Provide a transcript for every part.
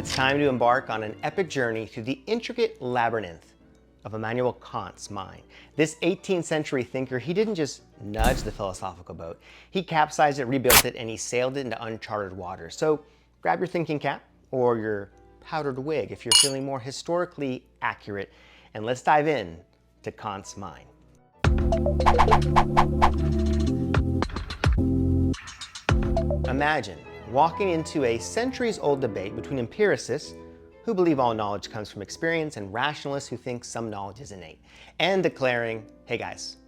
It's time to embark on an epic journey through the intricate labyrinth of Immanuel Kant's mind. This 18th century thinker, he didn't just nudge the philosophical boat. He capsized it, rebuilt it, and he sailed it into uncharted waters. So grab your thinking cap or your powdered wig if you're feeling more historically accurate, and let's dive in to Kant's mind. Imagine walking into a centuries-old debate between empiricists who believe all knowledge comes from experience and rationalists who think some knowledge is innate, and declaring, hey guys,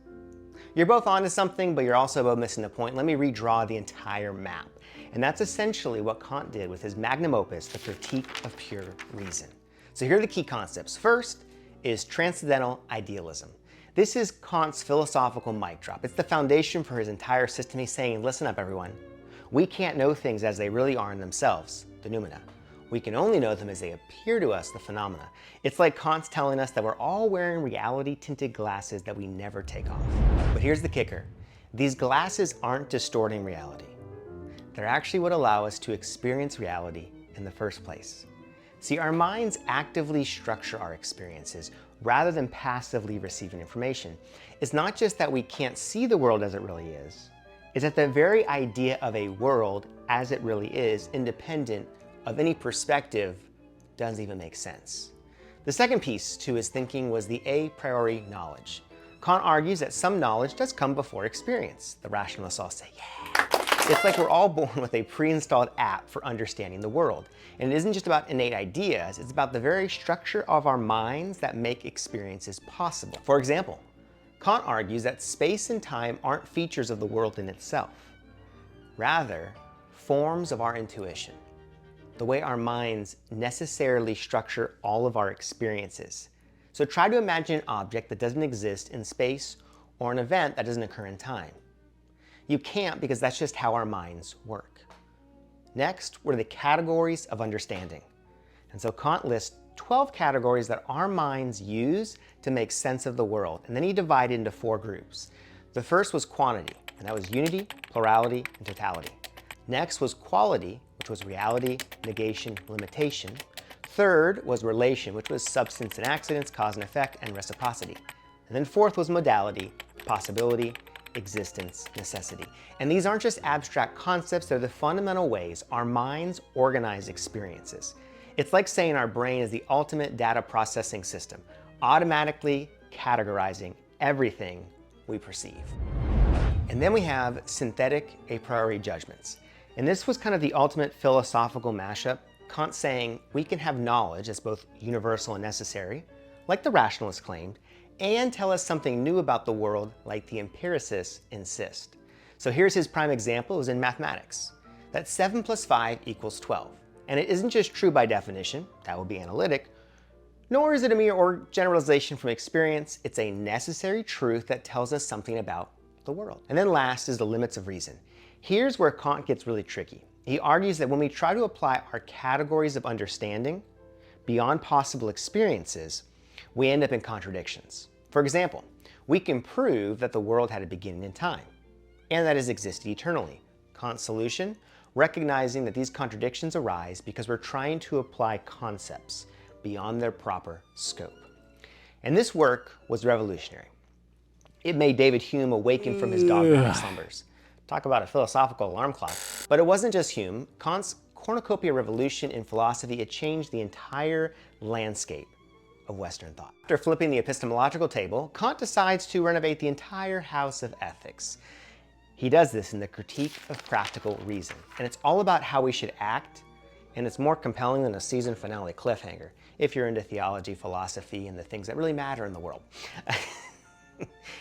you're both onto something, but you're also both missing the point. Let me redraw the entire map. And that's essentially what Kant did with his magnum opus, the Critique of Pure Reason. So here are the key concepts. First is Transcendental Idealism. This is Kant's philosophical mic drop. It's the foundation for his entire system. He's saying, listen up everyone. We can't know things as they really are in themselves, the noumena. We can only know them as they appear to us, the phenomena. It's like Kant's telling us that we're all wearing reality-tinted glasses that we never take off. But here's the kicker. These glasses aren't distorting reality. They're actually what allow us to experience reality in the first place. See, our minds actively structure our experiences rather than passively receiving information. It's not just that we can't see the world as it really is. It's that the very idea of a world as it really is, independent of any perspective, doesn't even make sense. The second piece to his thinking was the a priori knowledge. Kant argues that some knowledge does come before experience. The rationalists all say, yeah. It's like we're all born with a pre-installed app for understanding the world. And it isn't just about innate ideas, it's about the very structure of our minds that make experiences possible. For example, Kant argues that space and time aren't features of the world in itself. Rather, forms of our intuition. The way our minds necessarily structure all of our experiences. So try to imagine an object that doesn't exist in space or an event that doesn't occur in time. You can't, because that's just how our minds work. Next were the categories of understanding. And so Kant lists 12 categories that our minds use to make sense of the world. And then he divided into 4 groups. The first was quantity, and that was unity, plurality, and totality. Next was quality, which was reality, negation, limitation. Third was relation, which was substance and accidents, cause and effect, and reciprocity. And then fourth was modality, possibility, existence, necessity. And these aren't just abstract concepts, they're the fundamental ways our minds organize experiences. It's like saying our brain is the ultimate data processing system, automatically categorizing everything we perceive. And then we have synthetic a priori judgments. And this was kind of the ultimate philosophical mashup. Kant saying we can have knowledge that's both universal and necessary, like the rationalists claimed, and tell us something new about the world, like the empiricists insist. So here's his prime example, it was in mathematics, that 7 plus 5 equals 12. And it isn't just true by definition, that would be analytic, nor is it a mere generalization from experience, it's a necessary truth that tells us something about the world. And then last is the limits of reason. Here's where Kant gets really tricky. He argues that when we try to apply our categories of understanding beyond possible experiences, we end up in contradictions. For example, we can prove that the world had a beginning in time, and that it has existed eternally. Kant's solution? Recognizing that these contradictions arise because we're trying to apply concepts beyond their proper scope. And this work was revolutionary. It made David Hume awaken from his dogmatic slumbers. Talk about a philosophical alarm clock. But it wasn't just Hume. Kant's cornucopia revolution in philosophy, it changed the entire landscape of Western thought. After flipping the epistemological table, Kant decides to renovate the entire house of ethics. He does this in the Critique of Practical Reason. And it's all about how we should act, and it's more compelling than a season finale cliffhanger, if you're into theology, philosophy, and the things that really matter in the world.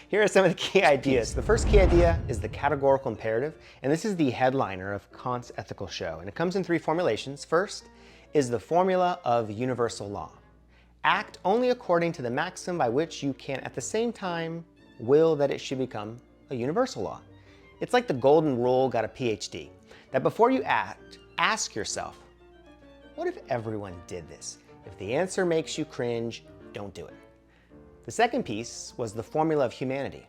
Here are some of the key ideas. The first key idea is the categorical imperative, and this is the headliner of Kant's ethical show. And it comes in 3 formulations. First is the formula of universal law. Act only according to the maxim by which you can at the same time will that it should become a universal law. It's like the golden rule got a PhD, that before you act, ask yourself, what if everyone did this? If the answer makes you cringe, don't do it. The second piece was the formula of humanity.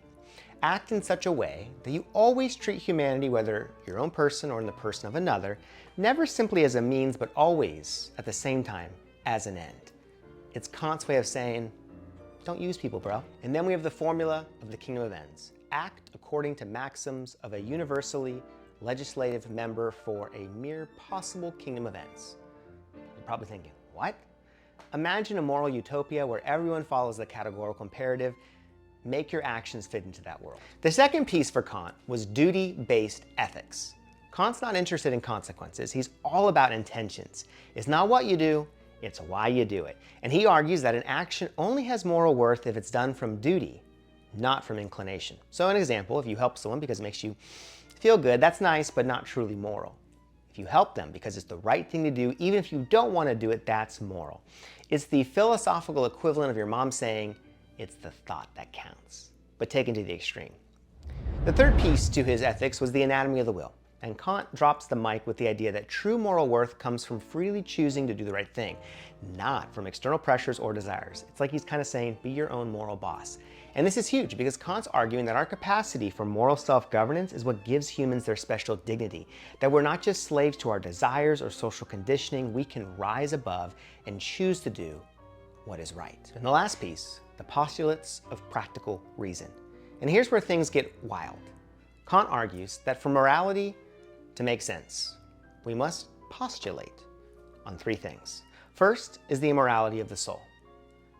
act in such a way that you always treat humanity, whether your own person or in the person of another, never simply as a means, but always, at the same time, as an end. It's Kant's way of saying, don't use people, bro. And then we have the formula of the kingdom of ends. Act according to maxims of a universally legislative member for a mere possible kingdom of ends. You're probably thinking, what? Imagine a moral utopia where everyone follows the categorical imperative. Make your actions fit into that world. The second piece for Kant was duty-based ethics. Kant's not interested in consequences. He's all about intentions. It's not what you do, it's why you do it. And he argues that an action only has moral worth if it's done from duty, not from inclination. So an example, if you help someone because it makes you feel good, that's nice, but not truly moral. If you help them because it's the right thing to do, even if you don't want to do it, that's moral. It's the philosophical equivalent of your mom saying, it's the thought that counts, but taken to the extreme. The third piece to his ethics was the anatomy of the will. And Kant drops the mic with the idea that true moral worth comes from freely choosing to do the right thing, not from external pressures or desires. It's like he's kind of saying, be your own moral boss. And this is huge because Kant's arguing that our capacity for moral self-governance is what gives humans their special dignity, that we're not just slaves to our desires or social conditioning, we can rise above and choose to do what is right. And the last piece, the postulates of practical reason. And here's where things get wild. Kant argues that for morality to make sense, we must postulate on three things. First is the immorality of the soul,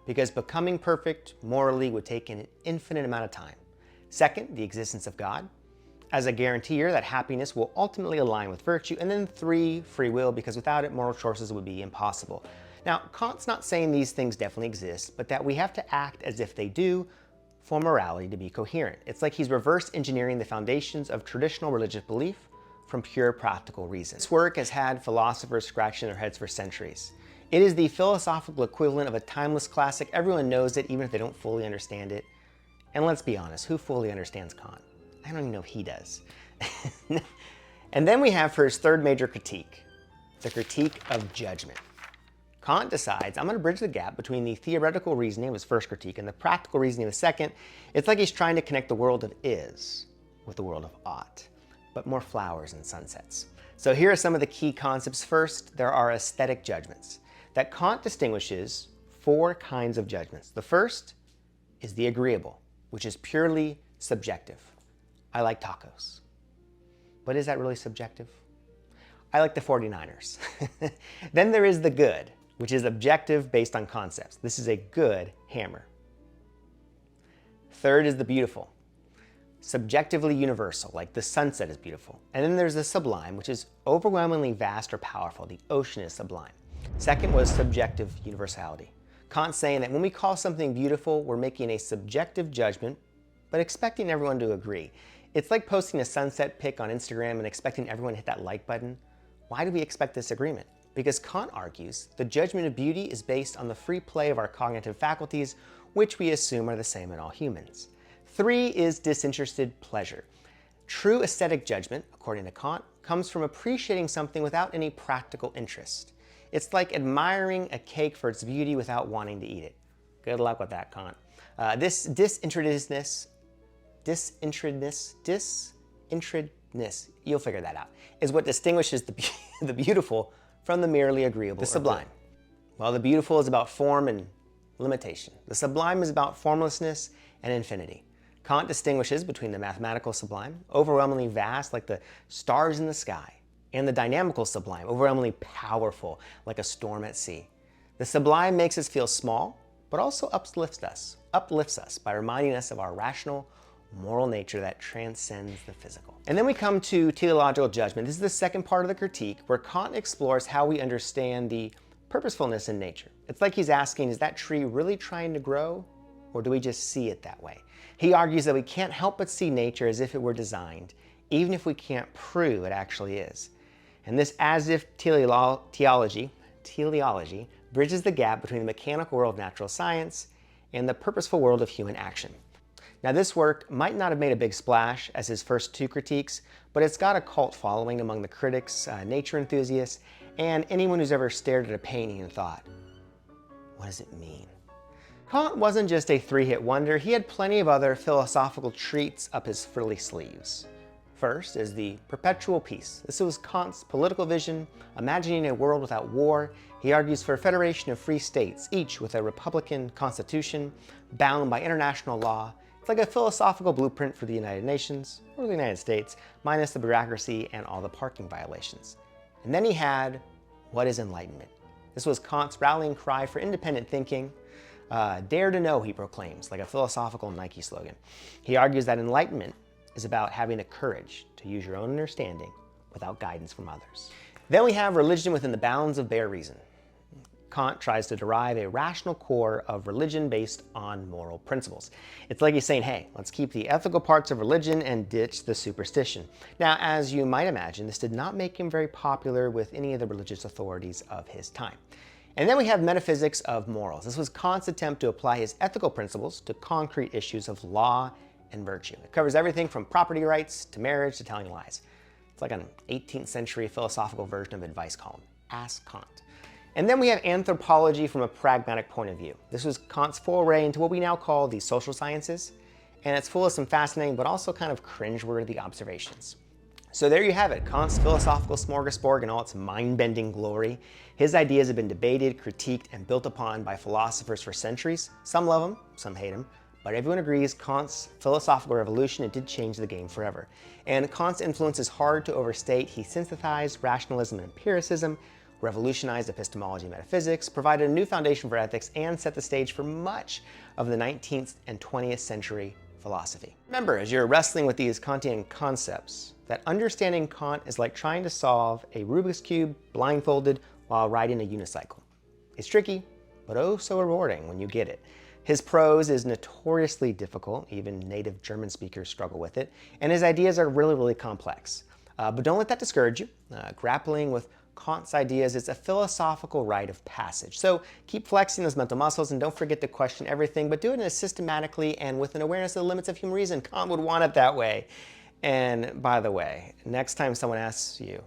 because becoming perfect morally would take an infinite amount of time. Second, the existence of God, as a guarantor that happiness will ultimately align with virtue. And then three, free will, because without it, moral choices would be impossible. Now, Kant's not saying these things definitely exist, but that we have to act as if they do for morality to be coherent. It's like he's reverse engineering the foundations of traditional religious belief from pure practical reason. This work has had philosophers scratching their heads for centuries. It is the philosophical equivalent of a timeless classic. Everyone knows it, even if they don't fully understand it. And let's be honest, who fully understands Kant? I don't even know if he does. And then we have for his third major critique, the critique of judgment. Kant decides, I'm going to bridge the gap between the theoretical reasoning of his first critique and the practical reasoning of the second. It's like he's trying to connect the world of is with the world of ought, but more flowers and sunsets. So here are some of the key concepts. First, there are aesthetic judgments. That Kant distinguishes four kinds of judgments. The first is the agreeable, which is purely subjective. I like tacos. But is that really subjective? I like the 49ers. Then there is the good, which is objective based on concepts. This is a good hammer. Third is the beautiful, subjectively universal, like the sunset is beautiful. And then there's the sublime, which is overwhelmingly vast or powerful. The ocean is sublime. Second was subjective universality. Kant saying that when we call something beautiful, we're making a subjective judgment, but expecting everyone to agree. It's like posting a sunset pic on Instagram and expecting everyone to hit that like button. Why do we expect this agreement? Because Kant argues the judgment of beauty is based on the free play of our cognitive faculties, which we assume are the same in all humans. Three is disinterested pleasure. True aesthetic judgment, according to Kant, comes from appreciating something without any practical interest. It's like admiring a cake for its beauty without wanting to eat it. Good luck with that, Kant. This disinterestedness, you'll figure that out, is what distinguishes the beautiful from the merely agreeable. The sublime. Well, the beautiful is about form and limitation. The sublime is about formlessness and infinity. Kant distinguishes between the mathematical sublime, overwhelmingly vast like the stars in the sky, and the dynamical sublime, overwhelmingly powerful like a storm at sea. The sublime makes us feel small, but also uplifts us by reminding us of our rational, moral nature that transcends the physical. And then we come to teleological judgment. This is the second part of the critique, where Kant explores how we understand the purposefulness in nature. It's like he's asking, is that tree really trying to grow, or do we just see it that way? He argues that we can't help but see nature as if it were designed, even if we can't prove it actually is. And this as-if teleology bridges the gap between the mechanical world of natural science and the purposeful world of human action. Now, this work might not have made a big splash as his first two critiques, but it's got a cult following among the critics, nature enthusiasts, and anyone who's ever stared at a painting and thought, what does it mean? Kant wasn't just a three-hit wonder, he had plenty of other philosophical treats up his frilly sleeves. First is the Perpetual Peace. This was Kant's political vision, imagining a world without war. He argues for a federation of free states, each with a republican constitution, bound by international law. It's like a philosophical blueprint for the United Nations, or the United States, minus the bureaucracy and all the parking violations. And then he had, what is enlightenment? This was Kant's rallying cry for independent thinking. Dare to know, he proclaims, like a philosophical Nike slogan. He argues that enlightenment is about having the courage to use your own understanding without guidance from others. Then we have religion within the bounds of bare reason. Kant tries to derive a rational core of religion based on moral principles. It's like he's saying, hey, let's keep the ethical parts of religion and ditch the superstition. Now, as you might imagine, this did not make him very popular with any of the religious authorities of his time. And then we have metaphysics of morals. This was Kant's attempt to apply his ethical principles to concrete issues of law and virtue. It covers everything from property rights to marriage to telling lies. It's like an 18th century philosophical version of advice column. Ask Kant. And then we have anthropology from a pragmatic point of view. This was Kant's foray into what we now call the social sciences, and it's full of some fascinating but also kind of cringeworthy observations. So there you have it, Kant's philosophical smorgasbord in all its mind-bending glory. His ideas have been debated, critiqued, and built upon by philosophers for centuries. Some love him, some hate him, but everyone agrees Kant's philosophical revolution, it did change the game forever. And Kant's influence is hard to overstate. He synthesized rationalism and empiricism, revolutionized epistemology and metaphysics, provided a new foundation for ethics, and set the stage for much of the 19th and 20th century philosophy. Remember, as you're wrestling with these Kantian concepts, that understanding Kant is like trying to solve a Rubik's Cube blindfolded while riding a unicycle. It's tricky, but oh so rewarding when you get it. His prose is notoriously difficult, even native German speakers struggle with it, and his ideas are really complex. But don't let that discourage you. Grappling with Kant's ideas is a philosophical rite of passage. So keep flexing those mental muscles and don't forget to question everything, but do it systematically and with an awareness of the limits of human reason. Kant would want it that way. And by the way, next time someone asks you,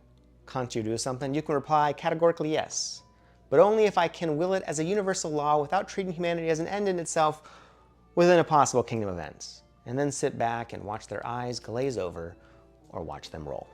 can't you do something? You can reply categorically yes, but only if I can will it as a universal law without treating humanity as an end in itself within a possible kingdom of ends. And then sit back and watch their eyes glaze over or watch them roll.